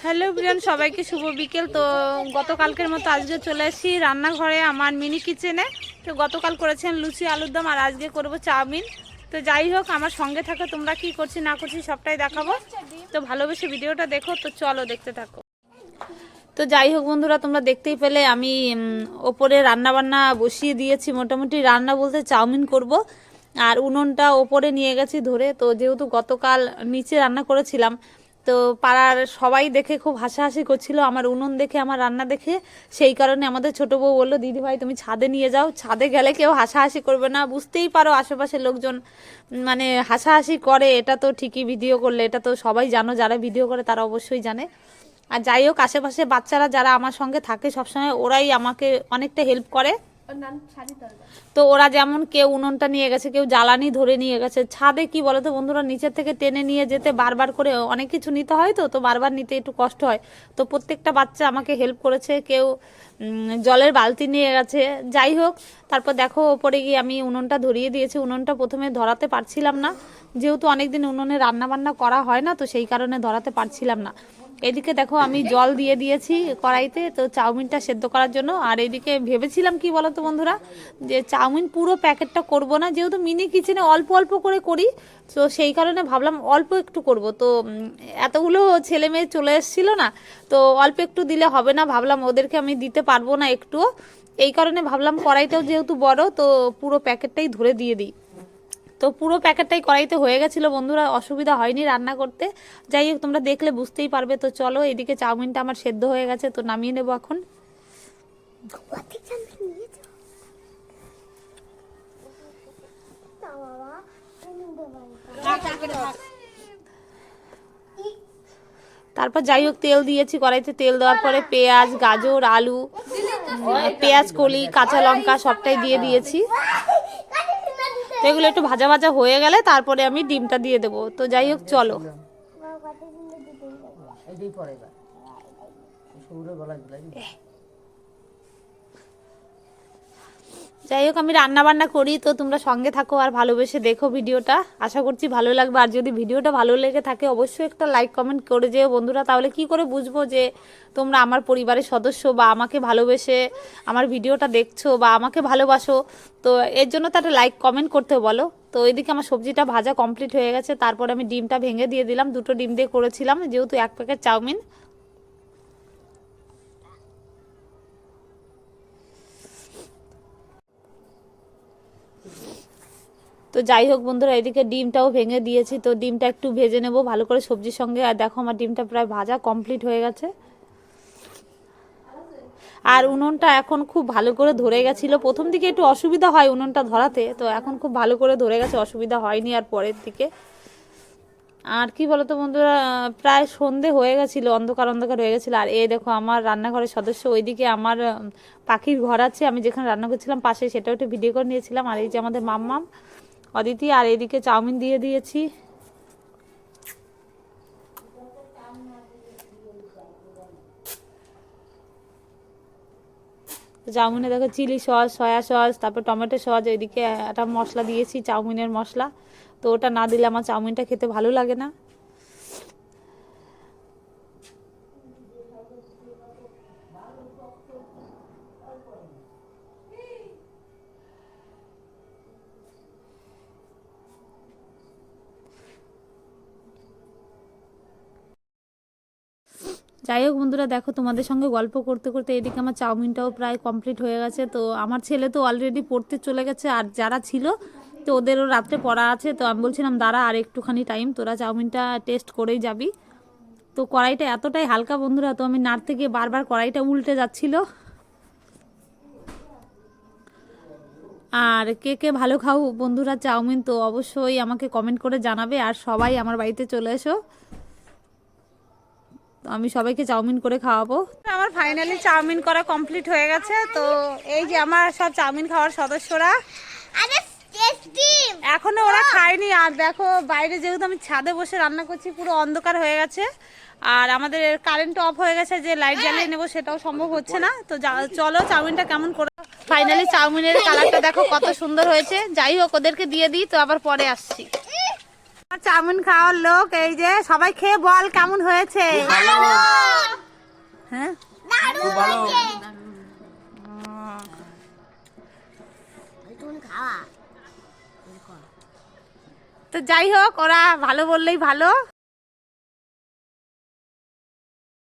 Hello Brian, সবাইকে শুভ বিকেল। তো গতকালকের মতো আজকে চলে আসি রান্নাঘরে আমার মিনি কিচেনে। তো গতকাল করেছেন লুচি আলুর দম আর আজকে করব চাউমিন। তো যাই হোক, আমার সঙ্গে থাকো, তোমরা কি করছি না করছি সবটাই দেখাবো। তো ভালোবেসে ভিডিওটা দেখো। তো চলো দেখতে থাকো। তো যাই হোক বন্ধুরা, তোমরা দেখতেই পেলে আমি ওপরে রান্না বান্না বসিয়ে দিয়েছি। মোটামুটি রান্না বলতে চাউমিন করব। আর উনুনটা ওপরে নিয়ে গেছি ধরে। তো যেহেতু গতকাল নিচে রান্না করেছিলাম, তো পাড়ার সবাই দেখে খুব হাসাহাসি করছিল আমার উনুন দেখে, আমার রান্না দেখে। সেই কারণে আমাদের ছোট বউ বললো, দিদি ভাই তুমি ছাদে নিয়ে যাও, ছাদে গেলে কেউ হাসাহাসি করবে না। বুঝতেই পারো আশেপাশের লোকজন মানে হাসাহাসি করে, এটা তো ঠিকই ভিডিও করলে, এটা তো সবাই জানো, যারা ভিডিও করে তারা অবশ্যই জানে। আর যাই হোক, আশেপাশে বাচ্চারা যারা আমার সঙ্গে থাকে সবসময়, ওরাই আমাকে অনেকটা হেল্প করে। তো ওরা যেমন কেউ উনুনটা নিয়ে গেছে, কেউ জ্বালানি ধরে নিয়ে গেছে। ছাদে কি বলতো বন্ধুরা, নিচের থেকে টেনে নিয়ে যেতে বারবার করে অনেক কিছু নিতে হয়, তো বারবার নিতে একটু কষ্ট হয়। তো প্রত্যেকটা বাচ্চা আমাকে হেল্প করেছে। কেউ জলের বালতি নিয়ে গেছে। যাই হোক, তারপর দেখো ওপরে গিয়ে আমি উনুনটা ধরিয়ে দিয়েছি। উনুনটা প্রথমে ধরাতে পারছিলাম না, যেহেতু অনেকদিন উনুনে রান্না বান্না করা হয় না, তো সেই কারণে ধরাতে পারছিলাম না। এদিকে দেখো আমি জল দিয়ে দিয়েছি কড়াইতে, তো চাউমিনটা সেদ্ধ করার জন্য। আর এদিকে ভেবেছিলাম কি বলতো বন্ধুরা, যে চাউমিন পুরো প্যাকেটটা করব না, যেহেতু মিনি কিচেনে অল্প অল্প করে করি, তো সেই কারণে ভাবলাম অল্প একটু করব। তো এতগুলো ছেলে মেয়ে চলে এসেছিলো না, তো অল্প একটু দিলে হবে না, ভাবলাম ওদেরকে আমি দিতে পারবো না একটুও। এই কারণে ভাবলাম কড়াইটাও যেহেতু বড়, তো পুরো প্যাকেটটাই ধরে দিয়ে দিই। তো পুরো প্যাকেটটাই কড়াইতে হয়ে গেছিলো বন্ধুরা, অসুবিধা হয়নি রান্না করতে। যাই হোক, তোমরা দেখলে বুঝতেই পারবে। তো চলো, এদিকে চাউমিনটা আমার সেদ্ধ হয়ে গেছে, তো নামিয়ে নেবো এখন। তারপর যাই হোক, তেল দিয়েছি কড়াইতে। তেল দেওয়ার পরে পেঁয়াজ, গাজর, আলু, পেঁয়াজ কলি, কাঁচা লঙ্কা সবটাই দিয়ে দিয়েছি। তো এগুলো একটু ভাজা ভাজা হয়ে গেলে তারপরে আমি ডিমটা দিয়ে দেবো। তো যাই হোক চলো। যাই হোক, আমি রান্না বান্না করি, তো তোমরা সঙ্গে থাকো আর ভালোবেসে দেখো ভিডিওটা। আশা করছি ভালো লাগবে। আর যদি ভিডিওটা ভালো লেগে থাকে অবশ্যই একটা লাইক কমেন্ট করে যেও বন্ধুরা, তাহলে কি করে বুঝবো যে তোমরা আমার পরিবারের সদস্য বা আমাকে ভালোবেসে আমার ভিডিওটা দেখছো বা আমাকে ভালোবাসো। তো এর জন্য তো একটা লাইক কমেন্ট করতে বলো। তো এদিকে আমার সবজিটা ভাজা কমপ্লিট হয়ে গেছে। তারপর আমি ডিমটা ভেঙে দিয়ে দিলাম। 2টো ডিম দিয়ে করেছিলাম, যেহেতু 1 প্যাকেট চাউমিন। তো যাই হোক বন্ধুরা, এদিকে ডিমটাও ভেঙে দিয়েছি। তো ডিমটা একটু ভেজে নেব ভালো করে সবজির সঙ্গে। আর দেখো আমার ডিমটা প্রায় ভাজা কমপ্লিট হয়ে গেছে। আর উনুনটা এখন খুব ভালো করে ধরে গেছিলো। প্রথম দিকে একটু অসুবিধা হয় উনুনটা ধরাতে, তো এখন খুব ভালো করে ধরে গেছে, অসুবিধা হয়নি আর পরের দিকে। আর কি বলতো বন্ধুরা, প্রায় সন্ধে হয়ে গেছিলো, অন্ধকার অন্ধকার হয়ে গেছিলো। আর এই দেখো আমার রান্নাঘরের সদস্য, ওইদিকে আমার পাখির ঘর আছে, আমি যেখানে রান্না করছিলাম পাশে, সেটাও একটু ভিডিও করে নিয়েছিলাম। আর এই যে আমাদের মাম্মাম, অদিতি। আর এদিকে চাউমিন দিয়ে দিয়েছি। চাউমিনে দেখো চিলি সস, সয়া সস, তারপর টমেটো সস, এদিকে একটা মশলা দিয়েছি চাউমিনের মশলা। তো ওটা না দিলে আমার চাউমিনটা খেতে ভালো লাগে না। যাই হোক বন্ধুরা, দেখো তোমাদের সঙ্গে গল্প করতে করতে এদিকে আমার চাউমিনটাও প্রায় কমপ্লিট হয়ে গেছে। তো আমার ছেলে তো অলরেডি পড়তে চলে গেছে, আর যারা ছিল তো ওদেরও রাত্রে পড়া আছে। তো আমি বলছিলাম দাঁড়া আর একটুখানি টাইম, তোরা চাউমিনটা টেস্ট করেই যাবি। তো কড়াইটা এতটাই হালকা বন্ধুরা, তো আমি নাড়তে গিয়ে বারবার কড়াইটা উল্টে যাচ্ছিল। আর কে কে ভালো খাও বন্ধুরা চাউমিন, তো অবশ্যই আমাকে কমেন্ট করে জানাবে। আর সবাই আমার বাড়িতে চলে এসো, তো আমি সবাইকে চাউমিন করে খাওয়াবো। আমার ফাইনালি চাউমিন করা কমপ্লিট হয়ে গেছে। তো এই যে আমার সব চাউমিন খাওয়ার সদস্যরা, এখনো ওরা খায়নি। আর দেখো বাইরে যেহেতু আমি ছাদে বসে রান্না করছি, পুরো অন্ধকার হয়ে গেছে। আর আমাদের কারেন্ট অফ হয়ে গেছে, যে লাইট জ্বালিয়ে নেবো সেটাও সম্ভব হচ্ছে না। তো চলো চাউমিনটা কেমন করে। ফাইনালি চাউমিনের কালারটা দেখো কত সুন্দর হয়েছে। যাই হোক, ওদেরকে দিয়ে দিই, তো আবার পরে আসছি। চাউমিন খাওয়ার লোক এই যে, সবাই খেয়ে বল কেমন হয়েছে। হ্যাঁ তো যাই হোক, ওরা ভালো বললেই ভালো।